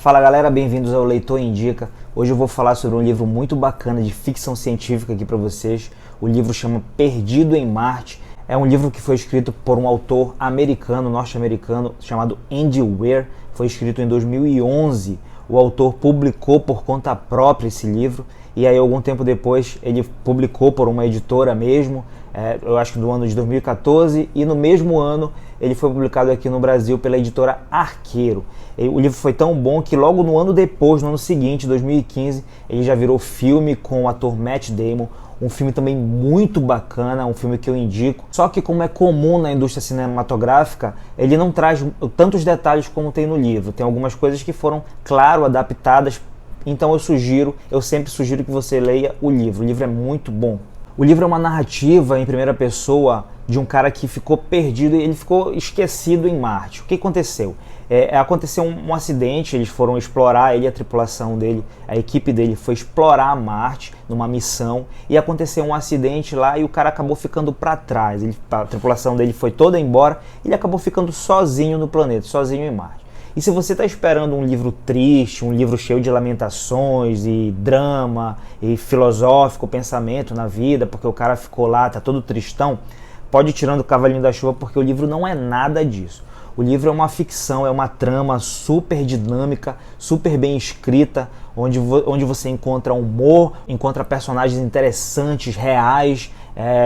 Fala galera, bem-vindos ao Leitor Indica. Hoje eu vou falar sobre um livro muito bacana de ficção científica aqui para vocês. O livro chama Perdido em Marte. É um livro que foi escrito por um autor americano, norte-americano, chamado Andy Weir. Foi escrito em 2011. O autor publicou por conta própria esse livro. E aí, algum tempo depois, ele publicou por uma editora mesmo, eu acho que do ano de 2014, e no mesmo ano ele foi publicado aqui no Brasil pela editora Arqueiro. O livro foi tão bom que logo no ano depois, no ano seguinte, 2015, ele já virou filme com o ator Matt Damon, um filme também muito bacana, um filme que eu indico. Só que, como é comum na indústria cinematográfica, ele não traz tantos detalhes como tem no livro. Tem algumas coisas que foram, claro, adaptadas. Então eu sempre sugiro que você leia o livro. O livro é muito bom. O livro é uma narrativa em primeira pessoa de um cara que ficou perdido e ele ficou esquecido em Marte. O que aconteceu? Aconteceu um acidente, eles foram explorar, ele e a tripulação dele, a equipe dele foi explorar Marte numa missão e aconteceu um acidente lá e o cara acabou ficando para trás. A tripulação dele foi toda embora e ele acabou ficando sozinho no planeta, sozinho em Marte. E se você está esperando um livro triste, um livro cheio de lamentações e drama e filosófico, pensamento na vida, porque o cara ficou lá, tá todo tristão, pode ir tirando o cavalinho da chuva, porque o livro não é nada disso. O livro é uma ficção, é uma trama super dinâmica, super bem escrita, onde você encontra humor, encontra personagens interessantes, reais,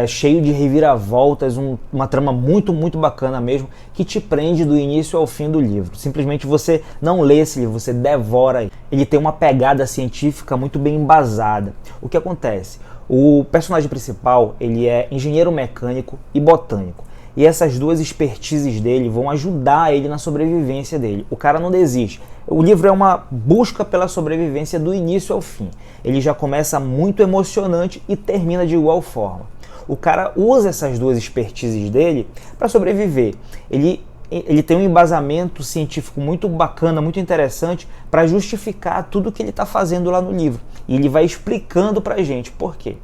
cheio de reviravoltas, uma trama muito, muito bacana mesmo, que te prende do início ao fim do livro. Simplesmente você não lê esse livro, você devora. Ele tem uma pegada científica muito bem embasada. O que acontece? O personagem principal, ele é engenheiro mecânico e botânico. E essas duas expertises dele vão ajudar ele na sobrevivência dele. O cara não desiste. O livro é uma busca pela sobrevivência do início ao fim. Ele já começa muito emocionante e termina de igual forma. O cara usa essas duas expertises dele para sobreviver. Ele tem um embasamento científico muito bacana, muito interessante para justificar tudo que ele está fazendo lá no livro. E ele vai explicando para a gente por quê.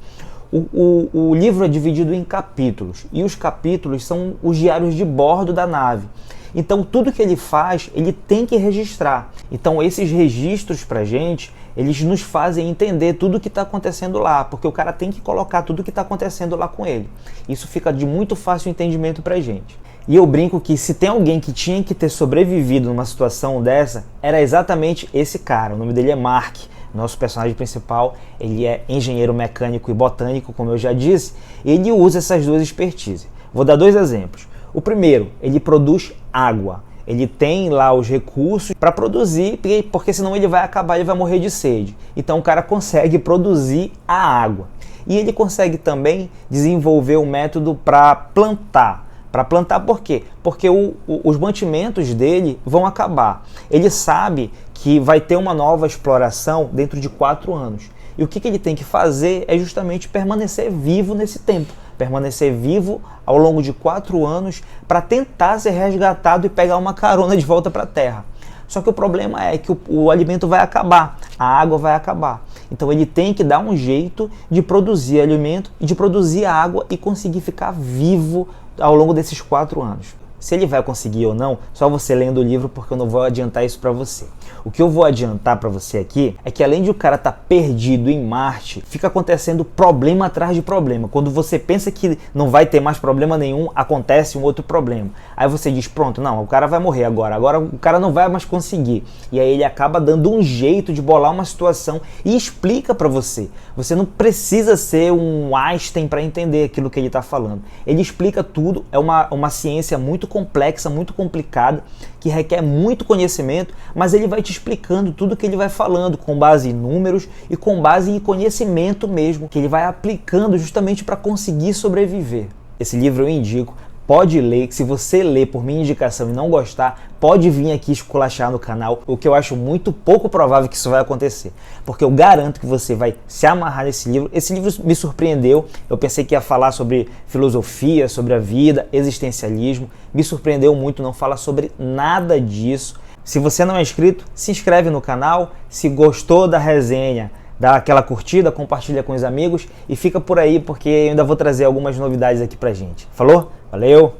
O livro é dividido em capítulos, e os capítulos são os diários de bordo da nave. Então tudo que ele faz, ele tem que registrar. Então esses registros pra gente, eles nos fazem entender tudo o que está acontecendo lá, porque o cara tem que colocar tudo o que está acontecendo lá com ele. Isso fica de muito fácil entendimento pra gente. E eu brinco que se tem alguém que tinha que ter sobrevivido numa situação dessa, era exatamente esse cara. O nome dele é Mark. Nosso personagem principal, ele é engenheiro mecânico e botânico, como eu já disse, e ele usa essas duas expertises. Vou dar dois exemplos. O primeiro, ele produz água. Ele tem lá os recursos para produzir, porque senão ele vai acabar, ele vai morrer de sede. Então o cara consegue produzir a água. E ele consegue também desenvolver um método para plantar. Para plantar por quê? Porque os mantimentos dele vão acabar. Ele sabe que vai ter uma nova exploração dentro de 4 anos. E o que ele tem que fazer é justamente permanecer vivo nesse tempo. Permanecer vivo ao longo de 4 anos para tentar ser resgatado e pegar uma carona de volta para a Terra. Só que o problema é que o alimento vai acabar, a água vai acabar. Então ele tem que dar um jeito de produzir alimento, de produzir água e conseguir ficar vivo ao longo desses 4 anos. Se ele vai conseguir ou não, só você lendo o livro, porque eu não vou adiantar isso para você. O que eu vou adiantar para você aqui é que além de o cara estar perdido em Marte, fica acontecendo problema atrás de problema. Quando você pensa que não vai ter mais problema nenhum, acontece um outro problema. Aí você diz, pronto, não, o cara vai morrer agora o cara não vai mais conseguir. E aí ele acaba dando um jeito de bolar uma situação e explica para você. Você não precisa ser um Einstein para entender aquilo que ele está falando. Ele explica tudo, é uma ciência muito complexa, muito complicada, que requer muito conhecimento, mas ele vai te explicando tudo que ele vai falando, com base em números e com base em conhecimento mesmo, que ele vai aplicando justamente para conseguir sobreviver. Esse livro eu indico, pode ler, que se você ler por minha indicação e não gostar, pode vir aqui esculachar no canal, o que eu acho muito pouco provável que isso vai acontecer, porque eu garanto que você vai se amarrar nesse livro. Esse livro me surpreendeu, eu pensei que ia falar sobre filosofia, sobre a vida, existencialismo, me surpreendeu muito, não fala sobre nada disso. Se você não é inscrito, se inscreve no canal, se gostou da resenha, dá aquela curtida, compartilha com os amigos e fica por aí, porque eu ainda vou trazer algumas novidades aqui pra gente. Falou? Valeu!